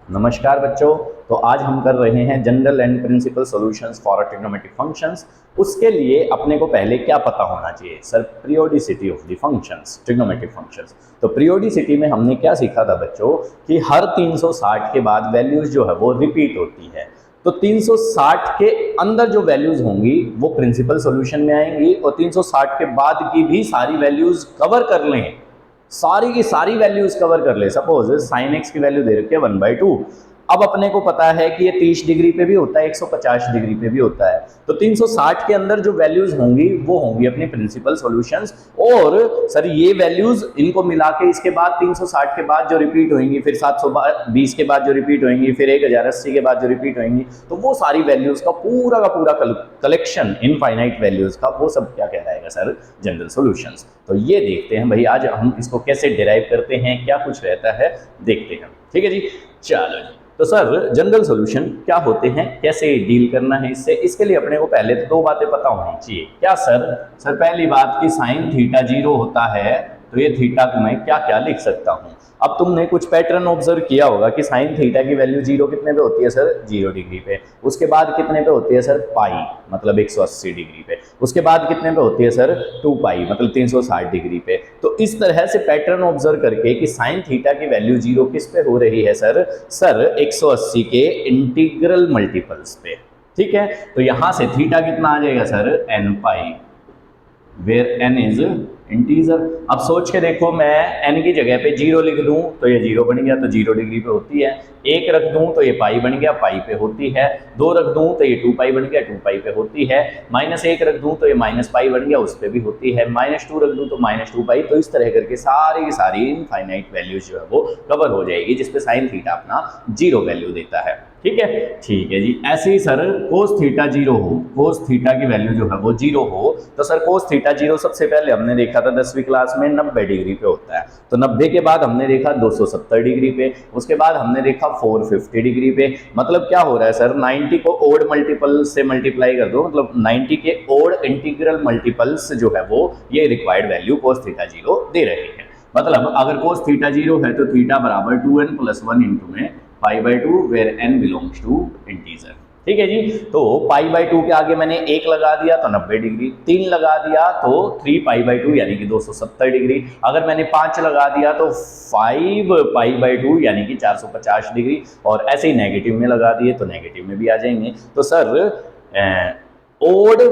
नमस्कार बच्चों। तो आज हम कर रहे हैं general and principal solutions for trigonometric functions. उसके लिए अपने को पहले क्या पता होना चाहिए sir? Periodicity of the functions, trigonometric functions. तो पीरियोडिसिटी में हमने क्या सीखा था बच्चों कि हर 360 के बाद वैल्यूज जो है वो रिपीट होती है। तो 360 के अंदर जो वैल्यूज होंगी वो प्रिंसिपल सॉल्यूशन में आएंगी और 360 के बाद की भी सारी वैल्यूज कवर कर लें, सारी की सारी वैल्यूज कवर कर ले। सपोज साइन एक्स की वैल्यू दे रखी है 1/2। अब अपने को पता है कि ये 30 डिग्री पे भी होता है, 150 डिग्री पे भी होता है। तो 360 के अंदर जो वैल्यूज होंगी वो होंगी अपनी प्रिंसिपल सॉल्यूशंस। और सर ये वैल्यूज इनको मिला के इसके बाद 360 के बाद जो रिपीट होंगी, फिर 720 के बाद जो रिपीट होंगी, फिर 1080 के बाद जो रिपीट होंगी, तो वो सारी वैल्यूज का पूरा कलेक्शन इनफाइनाइट वैल्यूज का, वो सब क्या कहलाएगा सर? General solutions. तो ये देखते हैं भाई, आज हम इसको कैसे डिराइव करते हैं, क्या कुछ रहता है, देखते हैं। ठीक है जी, चलो जी। तो सर जनरल सॉल्यूशन क्या होते हैं, कैसे डील करना है इससे, इसके लिए अपने को पहले तो दो बातें पता होनी चाहिए। क्या सर? सर पहली बात कि साइन थीटा 0 होता है तो ये थीटा को मैं क्या क्या लिख सकता हूं। अब तुमने कुछ पैटर्न ऑब्जर्व किया होगा कि साइन थीटा की वैल्यू 0 कितने पे होती है सर? 0 डिग्री पे। उसके बाद कितने पे होती है सर? पाई, मतलब 180 डिग्री पे। उसके बाद कितने पे होती है सर? 2 पाई, मतलब 360 डिग्री पे। तो इस तरह से पैटर्न ऑब्जर्व करके कि साइन थीटा की वैल्यू 0 किस पे हो रही है सर? सर 180 के इंटीग्रल मल्टीपल्स पे। ठीक है, तो यहां से थीटा कितना आ जाएगा sir? n pi, where n is integer. अब सोच के देखो, मैं n की जगह पे 0 लिख दूं तो ये 0 बन गया, तो 0 डिग्री पे होती है। 1 रख दूं तो ये पाई बन गया, पाई पे होती है। 2 रख दूं तो ये 2 पाई बन गया, 2 पाई पे होती है। -1 रख दूं तो ये माइनस पाई बन गया, उस पे भी होती है। -2 रख दूं तो -2 पाई। तो इस तरह करके सारी की सारी इनफाइनाइट वैल्यूज जो है वो कवर हो जाएगी, जिसपे साइन थीटा अपना 0 वैल्यू देता है। ठीक है, ठीक है जी। ऐसे ही सर कोस थीटा 0 हो, कोस थीटा की वैल्यू जो है वो 0 हो, तो सर कोस थीटा 0 सबसे पहले हमने देखा था 10वीं क्लास में 90 डिग्री पे होता है। तो 90 के बाद हमने देखा 270 डिग्री पे, उसके बाद हमने देखा 450 डिग्री पे। मतलब क्या हो रहा है सर? 90 को ओड मल्टीपल से मल्टीप्लाई कर दो, मतलब 90 के ओड इंटीग्रल मल्टीपल्स जो है वो ये रिक्वायर्ड वैल्यू कोस थीटा 0 दे रहे हैं। मतलब अगर कोस थीटा 0 है तो थीटा बराबर 2n+1 इंटू में π/2 where n belongs to integer. ठीक है जी। तो π/2 के आगे मैंने 1 लगा दिया तो 90 डिग्री, 3 लगा दिया तो 3π/2 यानी कि 270 डिग्री। अगर मैंने 5 लगा दिया तो 5π/2 यानी कि 450 डिग्री। और ऐसे ही नेगेटिव में लगा दिए तो नेगेटिव में भी आ जाएंगे। तो sir odd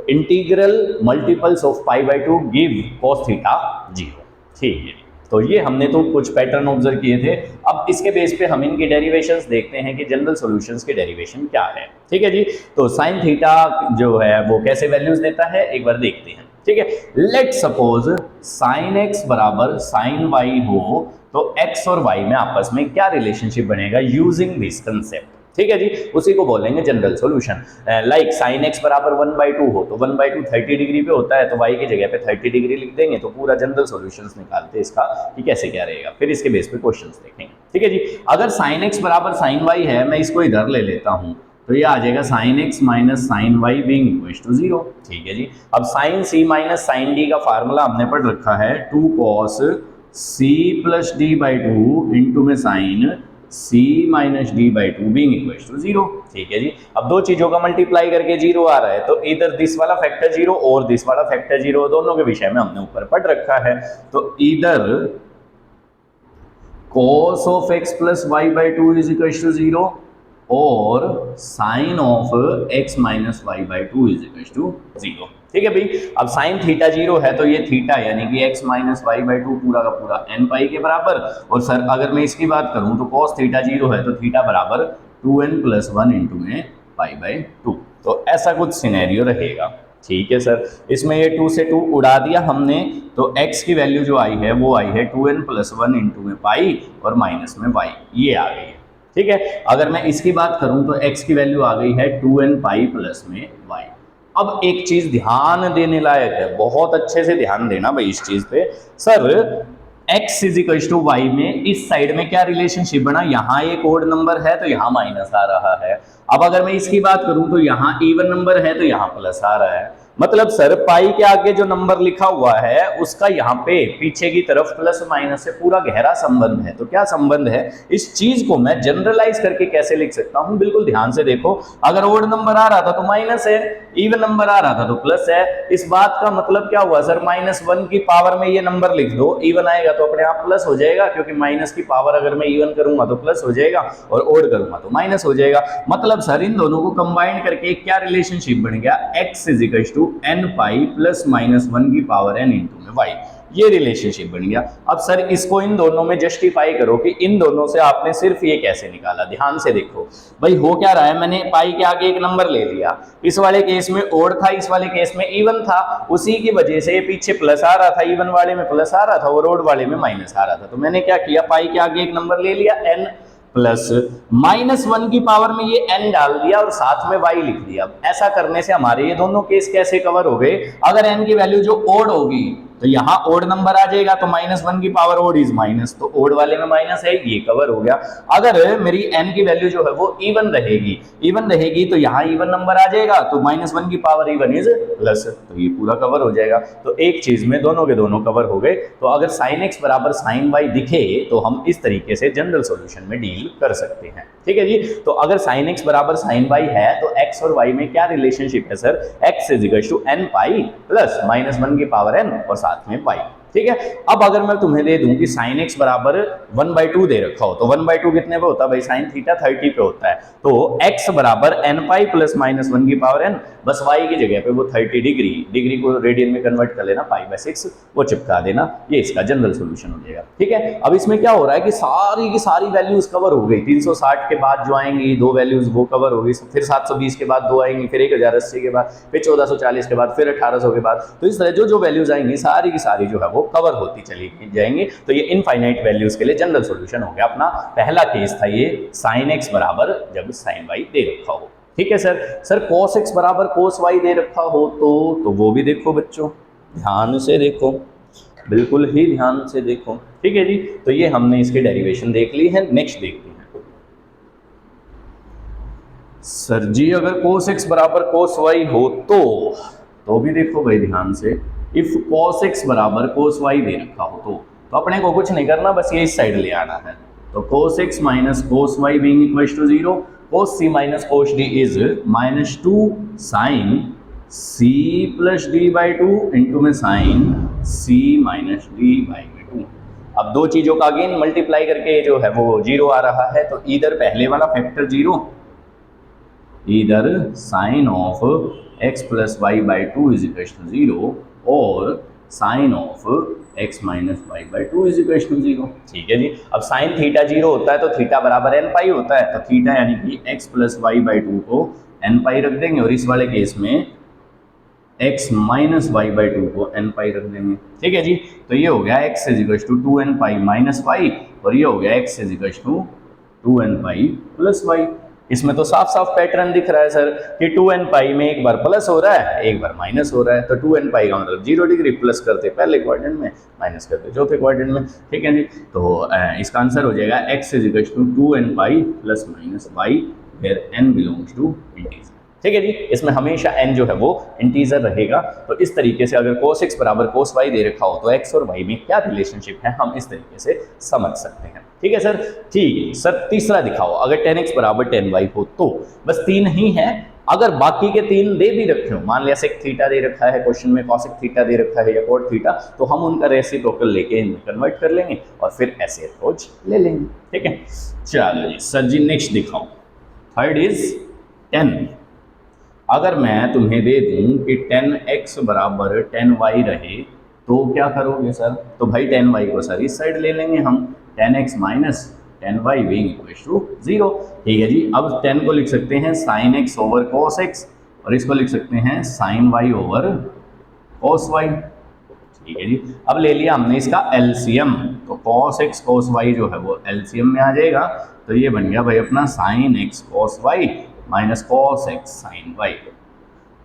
integral multiples of π/2 give cos theta 0। ठीक है, तो ये हमने तो कुछ पैटर्न ऑब्जर्व किए थे। अब इसके बेस पे हम इनके डेरिवेशंस देखते हैं कि जनरल सॉल्यूशंस के डेरिवेशन क्या है। ठीक है जी। तो साइन थीटा जो है वो कैसे वैल्यूज देता है एक बार देखते हैं। ठीक है, लेट सपोज साइन एक्स बराबर साइन वाई हो, तो एक्स और वाई में आपस में क्या रिलेशनशिप बनेगा यूजिंग दिस कंसेप्ट। ठीक है जी, उसी को बोलेंगे general solution. Like sine x बराबर 1/2 हो, तो 1/2 30 डिग्री पे होता है, तो y की जगह पे 30 डिग्री लिख देंगे, तो पूरा जनरल सॉल्यूशंस निकालते हैं इसका कि कैसे क्या रहेगा। फिर इसके बेस पे क्वेश्चंस देखेंगे। ठीक है जी। अगर साइन एक्स बराबर साइन वाई है, मैं इसको इधर ले लेता हूं, तो ये आ जाएगा sine x minus sine y being equals to 0। ठीक है जी। अब sine c minus sine d का फार्मूला हमने पढ़ रखा है 2 cos c + d/2 इंटू में sine c - d/2 being equals to 0। ठीक है जी। अब दो चीजों का मल्टीप्लाई करके 0 आ रहा है, तो इधर दिस वाला फैक्टर 0 और दिस वाला फैक्टर 0, दोनों के विषय में हमने ऊपर पढ़ रखा है। तो इधर cos of x + y/2 is equals to 0 और sin of x - y/2 is equals to 0। ठीक है भाई। अब साइन थीटा 0 है तो ये थीटा यानी कि x - y/2 पूरा का पूरा n पाई के बराबर। और सर अगर मैं इसकी बात करूं तो cos थीटा 0 है तो थीटा बराबर 2n+1 इंटू में π/2। तो ऐसा कुछ सिनेरियो रहेगा। ठीक है सर, इसमें ये 2 से 2 उड़ा दिया हमने, तो x की वैल्यू जो आई है वो आई है 2n+1 इंटू में पाई और माइनस में y, ये आ गई है। ठीक है, अगर मैं इसकी बात करूं तो x की वैल्यू आ गई है 2n पाई प्लस में y। अब एक चीज ध्यान देने लायक है, बहुत अच्छे से ध्यान देना भाई इस चीज पे। सर x = y में इस साइड में क्या रिलेशनशिप बना? यहाँ एक ओड नंबर है तो यहाँ माइनस आ रहा है। अब अगर मैं इसकी बात करूं तो यहाँ इवन नंबर है तो यहाँ प्लस आ रहा है। मतलब सर पाई के आगे जो नंबर लिखा हुआ है उसका यहाँ पे पीछे की तरफ प्लस माइनस से पूरा गहरा संबंध है। तो क्या संबंध है, इस चीज को मैं जनरलाइज करके कैसे लिख सकता हूं, बिल्कुल ध्यान से देखो। अगर ओड नंबर आ रहा था तो माइनस है, इवन नंबर आ रहा था तो प्लस है। इस बात का मतलब क्या हुआ सर, -1 की पावर में ये नंबर लिख दो, इवन आएगा तो अपने आप प्लस हो जाएगा, क्योंकि माइनस की पावर अगर मैं इवन करूंगा तो प्लस हो जाएगा और ओड करूंगा तो माइनस हो जाएगा। मतलब सर इन दोनों को कंबाइन करके क्या रिलेशनशिप बन गया, x = n पाई प्लस -1 की पावर n इंटू में y, ये रिलेशनशिप बन गया। अब सर इसको इन दोनों में जस्टिफाई करो कि इन दोनों से आपने सिर्फ ये कैसे निकाला। ध्यान से देखो भाई, हो क्या रहा है, मैंने पाई के आगे एक नंबर ले लिया, इस वाले केस में ओड था, इस वाले केस में इवन था, उसी की वजह से पीछे प्लस आ रहा था, इवन वाले में प्लस आ रहा था और ओड वाले में माइनस आ रहा था। तो मैंने क्या किया, पाई के आगे एक नंबर ले लिया n प्लस -1 की पावर में ये n डाल दिया और साथ में y लिख दिया। ऐसा करने से हमारे ये दोनों केस कैसे कवर हो गए, अगर n की वैल्यू जो ओड होगी तो यहाँ ओड नंबर आ जाएगा, तो -1 की पावर ओड इज माइनस, तो ओड वाले में माइनस है, ये कवर हो गया। अगर मेरी n की वैल्यू जो है वो इवन रहेगी तो यहाँ इवन नंबर आ जाएगा, तो -1 की पावर इवन इज प्लस, तो ये पूरा कवर हो जाएगा। तो एक चीज में दोनों के दोनों कवर हो गए। तो अगर sin x बराबर sin y दिखे तो हम इस तरीके से जनरल सॉल्यूशन में डील कर सकते हैं। ठीक है जी। तो अगर sin x बराबर sin y है तो x और y में क्या रिलेशनशिप है sir, x = n pi plus -1 की पावर n और साथ में y। ठीक है। अब अगर मैं तुम्हें दे दूं कि sin x बराबर 1/2 दे रखा हो, तो 1/2 कितने पे होता है भाई, sin थीटा 30 पे होता है, तो x बराबर n पाई प्लस -1 की पावर n, बस y की जगह पे वो 30 डिग्री को रेडियन में कन्वर्ट कर लेना, π/6 वो चिपका देना, ये इसका जनरल सॉल्यूशन हो जाएगा। ठीक है। अब इसमें क्या हो रहा है कि सारी की सारी वैल्यूज कवर हो गई, 360 के बाद जो आएंगी दो वैल्यूज वो कवर हो गई, फिर 720 के बाद दो आएंगी, फिर 1080 के बाद, फिर 1440 के बाद, फिर 1800 के बाद, तो इस तरह जो वैल्यूज आएंगी सारी की सारी जो है वो कवर होती चली जाएंगी। तो ये इनफाइनाइट वैल्यूज के लिए जनरल सॉल्यूशन हो गया। अपना पहला केस था ये sin x बराबर जब sin y दे रखा हो। ठीक है सर cos x बराबर cos y दे रखा हो तो वो भी देखो बच्चों, ध्यान से देखो, बिल्कुल ही ध्यान से देखो। ठीक है जी। तो ये हमने इसके डेरिवेशन देख ली है। नेक्स्ट देखते हैं सर जी, अगर cos x बराबर cos y हो तो भी देखो भाई ध्यान से, इफ cos x बराबर cos y दे रखा हो तो अपने को कुछ नहीं करना, बस ये इस साइड ले आना है। तो cos x minus cos y being equal to 0, cos c minus cos d is -2 sin c plus d/2 into में sin c माइनस d/2। अब दो चीजों का अगेन मल्टीप्लाई करके जो है वो 0 आ रहा है, तो इधर पहले वाला फैक्टर 0, इधर sine of x plus y/2 is equal to 0 और sine of x minus y/2 is equal to 0। ठीक है जी। अब साइन थीटा 0 होता है तो थीटा बराबर n पाई होता है, तो थीटा यानी कि x प्लस y/2 को n पाई रख देंगे और इस वाले केस में x माइनस y/2 को n पाई रख देंगे। ठीक है जी। तो ये हो गया x is equal to 2n pi minus y और ये हो गया x is equal to 2n pi plus y। इसमें तो साफ साफ पैटर्न दिख रहा है सर कि 2n पाई में एक बार प्लस हो रहा है एक बार माइनस हो रहा है, तो 2n पाई का मतलब 0 डिग्री, प्लस करते पहले क्वाड्रेंट में, माइनस करते चौथे क्वाड्रेंट में। ठीक है जी। तो इसका आंसर हो जाएगा x is equal to 2n pi plus minus y where n belongs to integer. ठीक है जी। इसमें हमेशा n जो है वो इंटीजर रहेगा। तो इस तरीके से अगर cos x बराबर cos y दे रखा हो तो x और y में क्या रिलेशनशिप है हम इस तरीके से समझ सकते हैं। ठीक है सर। ठीक है सर, तीसरा दिखाओ, अगर 10x बराबर 10y हो तो, बस 3 ही है, अगर बाकी के 3 दे भी रखे हो, मान लिया sec थीटा दे रखा है क्वेश्चन में, cosec थीटा दे रखा है या cot थीटा, तो हम उनका रेसिप्रोकल लेके इनमें कन्वर्ट कर लेंगे और फिर ऐसे अप्रोच ले लेंगे। ठीक है। चलो जी सर जी, नेक्स्ट दिखाओ। Third is 10। अगर मैं तुम्हें दे दूं कि 10x बराबर 10y रहे तो क्या करोगे सर, तो भाई 10y को सर इस साइड ले लेंगे हम, 10x minus 10y being equal to 0। ठीक है जी। अब 10 को लिख सकते हैं sin x over cos x और इसको लिख सकते हैं sin y over cos y। ठीक है जी। अब ले लिया हमने इसका एलसीएम, तो cos x cos y जो है वो एलसीएम में आ जाएगा, तो ये बन गया भाई अपना sin x cos y minus cos x sin y।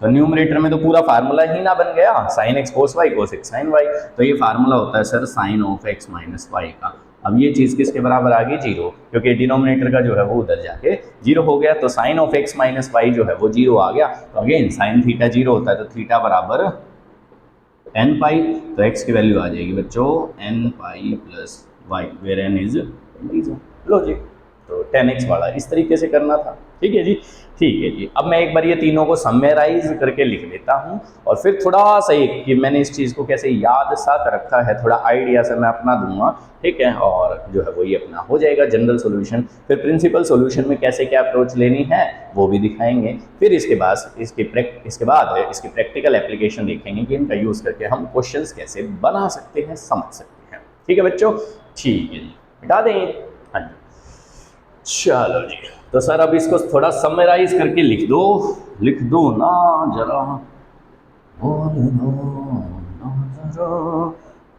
तो न्यूमरेटर में तो पूरा फार्मूला ही ना बन गया, sin x cos y cos x sin y, तो ये फार्मूला होता है sir sin of x minus y का, अब ये चीज़ किसके बराबर आ गई, 0, क्योंकि डिनोमिनेटर का जो है वो उधर जाके 0 हो गया, तो sine of x minus y जो है वो 0 आ गया। तो अगेन साइन थीटा 0 होता है, तो थीटा बराबर n पाई, तो x की वैल्यू आ जाएगी बच्चों n pi plus y, where n is logic. तो 10x वाला इस तरीके से करना था। ठीक है जी, ठीक है जी। अब मैं एक बार ये तीनों को समराइज करके लिख लेता हूँ और फिर थोड़ा सा एक कि मैंने इस चीज़ को कैसे याद सा कर रखा है, थोड़ा आइडिया से मैं अपना दूंगा। ठीक है, और जो है वो ये अपना हो जाएगा जनरल सॉल्यूशन। फिर प्रिंसिपल सॉल्यूशन में कैसे क्या अप्रोच लेनी है वो भी दिखाएंगे। फिर इसके बाद इसकी प्रैक्टिकल एप्लीकेशन देखेंगे कि इनका यूज़ करके हम क्वेश्चंस कैसे बना सकते हैं, समझ सकते हैं। ठीक है बच्चों, ठीक है जी, मिटा दें। हाँ जी, चलो जी। तो सर अब इसको थोड़ा समराइज करके लिख दो ना जरा,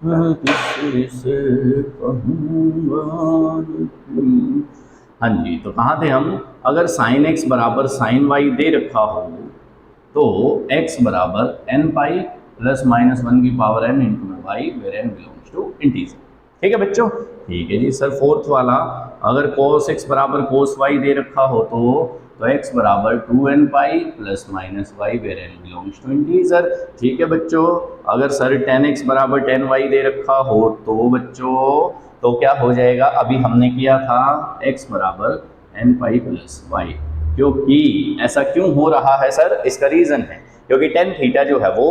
मैं किसी से कहूँगा। हाँ जी, तो कहाँ थे हम? अगर साइन एक्स बराबर साइन वाई दे रखा हो तो x बराबर n पाई प्लस माइनस 1 की power n into y, where n belongs to integer. ठीक है बच्चों, ठीक है जी। सर फोर्थ वाला, अगर cos x बराबर cos y दे रखा हो तो x बराबर 2n pi plus minus y, where n belongs to integer. ठीक है बच्चों, अगर सर tan x बराबर tan y दे रखा हो तो बच्चों तो क्या हो जाएगा? अभी हमने किया था x बराबर n पाई प्लस वाई। क्योंकि ऐसा क्यों हो रहा है सर? इसका रीजन है क्योंकि tan थीटा जो है वो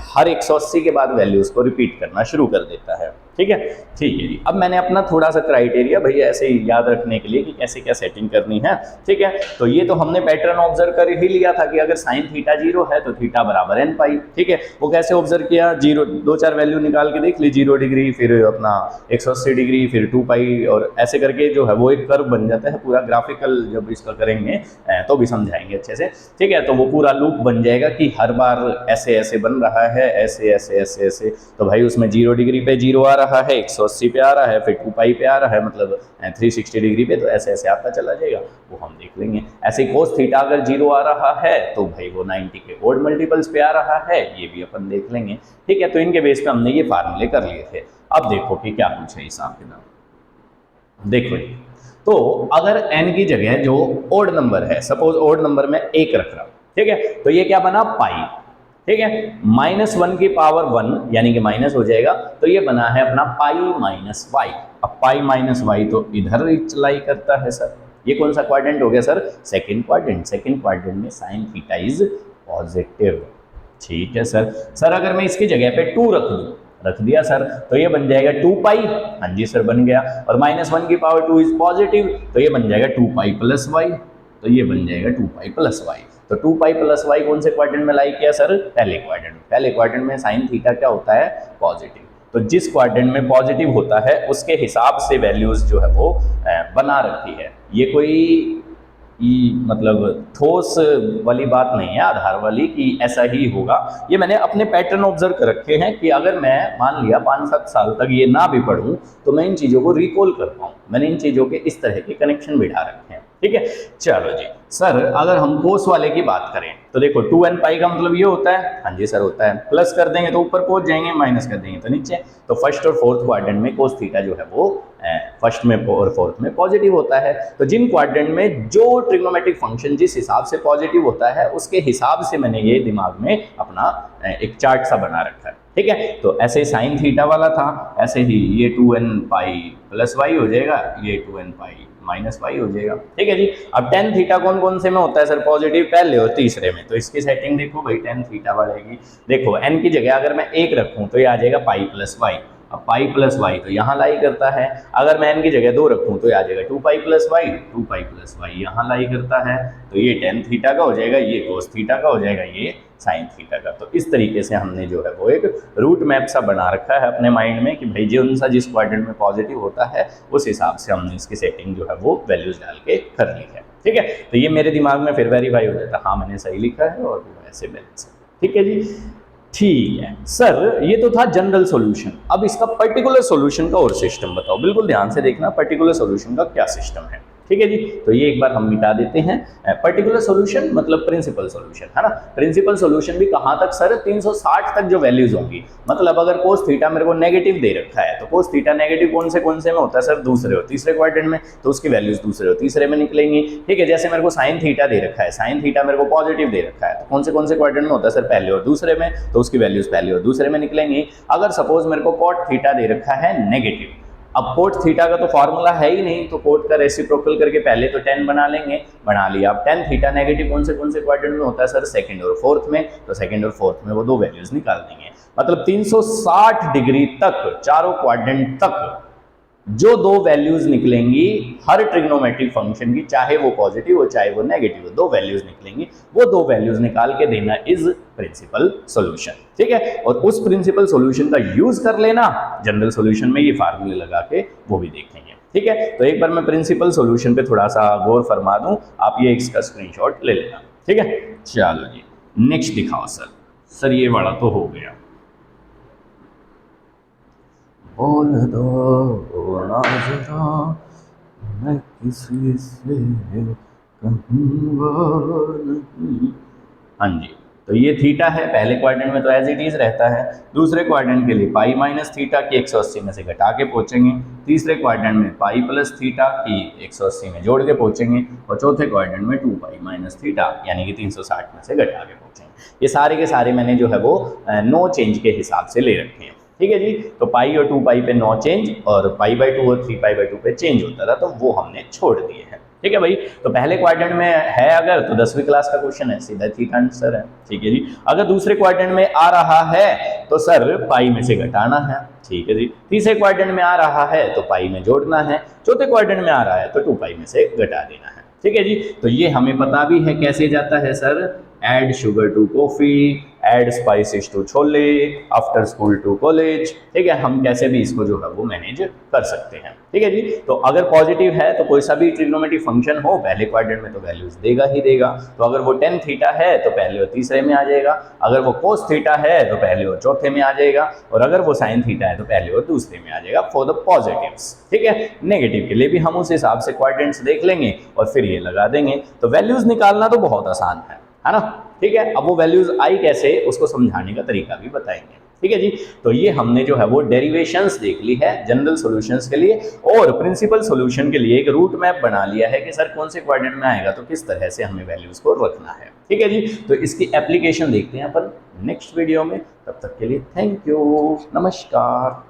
हर 180 के बाद वैल्यूज को रिपीट करना शुरू कर देता है। ठीक है, ठीक है जी। अब मैंने अपना थोड़ा सा क्राइटेरिया भैया ऐसे ही याद रखने के लिए कि कैसे क्या सेटिंग करनी है। ठीक है, तो ये तो हमने पैटर्न ऑब्जर्व कर ही लिया था कि अगर साइन थीटा 0 है तो थीटा बराबर n पाई। ठीक है, वो कैसे ऑब्जर्व किया? 0 2-4 वैल्यू निकाल के देख ली, 0 डिग्री, फिर अपना 180 डिग्री, फिर 2 पाई, और ऐसे करके जो है वो एक कर्व बन जाता है। पूरा ग्राफिकल जब इसका करेंगे तो भी समझाएंगे अच्छे से। ठीक है, तो वो पूरा लूप बन जाएगा कि हर बार ऐसे ऐसे बन रहा है, ऐसे ऐसे ऐसे ऐसे। तो भाई उसमें 0 डिग्री पे 0 आ रहा है, 180 पे आ रहा है, फिर 2 पाई पे आ रहा है, मतलब 360 डिग्री पे, तो ऐसे ऐसे आपका चला जाएगा, वो हम देख लेंगे। ऐसे कोस थीटा अगर 0 आ रहा है तो भाई वो 90 के ओड मल्टीपल्स पे आ रहा है, ये भी अपन देख लेंगे। ठीक है, तो इनके बेस पे हमने ये फार्मूले कर लिए थे। अब देखो कि क्या पूछे हिसाब किताब। देखो तो अगर n की जगह जो ओड नंबर है, सपोज ओड नंबर में 1 रख रहा हूं, ठीक है, तो ये क्या बना? पाई। ठीक है, -1 की पावर 1 यानी कि माइनस हो जाएगा, तो ये बना है अपना पाई माइनस वाई। अब पाई माइनस वाई तो इधर चलाई करता है सर। ये कौन सा क्वाड्रेंट हो गया sir? Second quadrant. Second quadrant में साइन थीटा इज पॉजिटिव। ठीक है सर। सर अगर मैं इसकी जगह पे 2 रख दूं, रख दिया सर, तो ये बन जाएगा 2 पाई। हाँ जी सर, बन गया। और -1 की पावर 2 इज पॉजिटिव, तो ये बन जाएगा 2 पाई प्लस वाई। तो ये बन जाएगा 2 पाई प्लस वाई। तो 2 पाई प्लस वाई कौन से क्वाड्रेंट में लाई किया सर? पहले क्वाड्रेंट। पहले क्वाड्रेंट में साइन थीटा क्या होता है? पॉजिटिव। तो जिस क्वाड्रेंट में पॉजिटिव होता है उसके हिसाब से वैल्यूज जो है वो बना रखी है। ये कोई मतलब ठोस वाली बात नहीं है, आधार वाली, कि ऐसा ही होगा। ये मैंने अपने पैटर्न ऑब्जर्व कर रखे हैं कि अगर मैं मान लिया 5-7 साल तक ये ना भी पढ़ूं तो मैं इन चीज़ों को रिकॉल कर पाऊँ। मैंने इन चीज़ों के इस तरह के कनेक्शन बिठा रखे हैं। ठीक है, चलो जी। सर अगर हम कोस वाले की बात करें तो देखो 2n पाई का मतलब ये होता है। हाँ जी सर, होता है। प्लस कर देंगे तो ऊपर पहुंच जाएंगे, माइनस कर देंगे तो नीचे। तो फर्स्ट और फोर्थ क्वाड्रेंट में कोस थीटा जो है वो फर्स्ट में और फोर्थ में पॉजिटिव होता है। तो जिन क्वाड्रेंट में जो ट्रिग्नोमेट्रिक फंक्शन जिस हिसाब से पॉजिटिव होता है उसके हिसाब से मैंने ये दिमाग में अपना एक चार्ट सा बना रखा है। ठीक है, तो ऐसे ही साइन थीटा वाला था, ऐसे ही ये 2n पाई प्लस वाई हो जाएगा, ये 2n पाई माइनस वाई हो जाएगा। ठीक है जी। अब tan थीटा कौन कौन से में होता है सर? पॉजिटिव पहले और तीसरे में। तो इसकी सेटिंग देखो भाई, tan थीटा वाले की देखो, n की जगह अगर मैं 1 रखूं तो ये आ जाएगा पाई प्लस वाई। अब पाई प्लस वाई तो यहाँ लाई करता है। अगर मैं n की जगह 2 रखूं तो ये आ जाएगा 2 pi plus y. 2 pi plus y यहाँ लाई करता है, तो ये tan थीटा का हो जाएगा, ये कोस थीटा का हो जाएगा, ये साइन थीटा का। तो इस तरीके से हमने जो है वो एक रूट मैप सा बना रखा है अपने माइंड में कि भाई जो सा जिस क्वाड्रेंट में पॉजिटिव होता है उस हिसाब से हमने इसकी सेटिंग जो है वो वैल्यूज डाल के कर ली है। ठीक है, तो ये मेरे दिमाग में फिर वेरीफाई हो जाता है, हाँ मैंने सही लिखा है और ऐसे बैलेंस है। ठीक है जी, ठीक है। सर ये तो था जनरल सॉल्यूशन। अब इसका पर्टिकुलर सॉल्यूशन का और सिस्टम बताओ। बिल्कुल ध्यान से देखना, पर्टिकुलर सॉल्यूशन का क्या सिस्टम है। ठीक है जी। तो ये एक बार हम मिटा देते हैं। पर्टिकुलर सॉल्यूशन मतलब प्रिंसिपल सॉल्यूशन, है ना। प्रिंसिपल सॉल्यूशन भी कहाँ तक सर, 360 तक जो वैल्यूज होंगी, मतलब अगर कोस थीटा मेरे को नेगेटिव दे रखा है तो कोस थीटा नेगेटिव कौन से में होता है सर, दूसरे और तीसरे क्वाड्रेंट में, तो उसकी वैल्यूज दूसरे और तीसरे में निकलेंगी। ठीक है, जैसे मेरे को साइन थीटा दे रखा है, साइन थीटा मेरे को पॉजिटिव दे रखा है, तो कौन से क्वाड्रेंट में होता है सर, पहले और दूसरे में, तो उसकी वैल्यूज पहले और दूसरे में निकलेंगी। अगर सपोज मेरे को कॉट थीटा दे रखा है नेगेटिव, अब कोट थीटा का तो फॉर्मूला है ही नहीं, तो कोट का रेसिप्रोकल करके पहले तो tan बना लेंगे, बना लिया। अब tan थीटा नेगेटिव कौन से क्वाड्रेंट में होता है सर, सेकंड और फोर्थ में, तो सेकंड और फोर्थ में वो दो वैल्यूज निकाल देंगे। मतलब 360 डिग्री तक, चारों क्वाड्रेंट तक जो दो वैल्यूज निकलेंगी हर ट्रिग्नोमेट्रिक फंक्शन की, चाहे वो पॉजिटिव हो चाहे वो नेगेटिव हो, दो वैल्यूज निकलेंगी, वो दो वैल्यूज निकाल के देना इज प्रिंसिपल सॉल्यूशन। ठीक है, और उस प्रिंसिपल सॉल्यूशन का यूज कर लेना जनरल सॉल्यूशन में, ये फार्मूले लगा के वो भी देखेंगे। ठीक है, तो एक बार मैं प्रिंसिपल सॉल्यूशन पे थोड़ा सा गौर फरमा दूं, आप ये इसका स्क्रीनशॉट ले लेना। ठीक है, चलो जी नेक्स्ट दिखाओ सर। सर ये वाला तो हो गया, बोल दो ना जरा मैं किसी से कहूँगा नहीं। हाँ जी, तो ये थीटा है, पहले क्वाड्रेंट में तो एज इट इज रहता है, दूसरे क्वाड्रेंट के लिए पाई माइनस थीटा की 180 में से घटा के पहुंचेंगे, तीसरे क्वाड्रेंट में पाई प्लस थीटा की 180 में जोड़ के पहुंचेंगे, और चौथे क्वाड्रेंट में 2 पाई माइनस थीटा यानी कि 360 में से घटा के पहुंचेंगे। ये सारे के सारे मैंने जो है वो नो चेंज के हिसाब से ले रखे हैं। ठीक है जी, तो पाई और 2 पाई पे नो चेंज, और पाई बाई 2 और 3 पाई बाई 2 पे चेंज होता था, तो वो हमने छोड़ दिए हैं। ठीक है भाई, तो पहले क्वाड्रेंट में है अगर, तो 10वीं क्लास का क्वेश्चन है, सीधा थीटा आंसर है। ठीक है जी, अगर दूसरे क्वाड्रेंट में आ रहा है तो सर पाई में से घटाना है। ठीक है जी, तीसरे क्वाड्रेंट में आ रहा है तो पाई में जोड़ना है, चौथे क्वाड्रेंट में आ रहा है तो 2 पाई में से घटा देना है। ठीक है जी, तो ये हमें पता भी है कैसे जाता है sir, add sugar to coffee, add spices to chole, after school to college. ठीक है, हम कैसे भी इसको जो है वो मैनेज कर सकते हैं। ठीक है जी, तो अगर पॉजिटिव है तो कोई सा भी ट्रिग्नोमेट्रिक फंक्शन हो पहले क्वाड्रेंट में तो वैल्यूज देगा ही देगा, तो अगर वो tan थीटा है तो पहले और तीसरे में आ जाएगा, अगर वो cos थीटा है तो पहले और चौथे में आ जाएगा, और अगर वो sin थीटा है तो पहले और दूसरे में आ जाएगा फॉर द पॉजिटिव्स। ठीक है, नेगेटिव के लिए भी हम उस हिसाब से क्वाड्रेंट्स देख लेंगे और फिर ये लगा देंगे, तो वैल्यूज निकालना तो बहुत आसान है ना। ठीक है, अब वो वैल्यूज आई कैसे उसको समझाने का तरीका भी बताएंगे। ठीक है जी, तो ये हमने जो है वो डेरिवेशंस देख ली है जनरल सॉल्यूशंस के लिए, और प्रिंसिपल सॉल्यूशन के लिए एक रूट मैप बना लिया है कि सर कौन से क्वाड्रेंट में आएगा तो किस तरह से हमें वैल्यूज को रखना है। ठीक है जी, तो इसकी एप्लीकेशन देखते हैं अपन नेक्स्ट वीडियो में। तब तक के लिए थैंक यू, नमस्कार।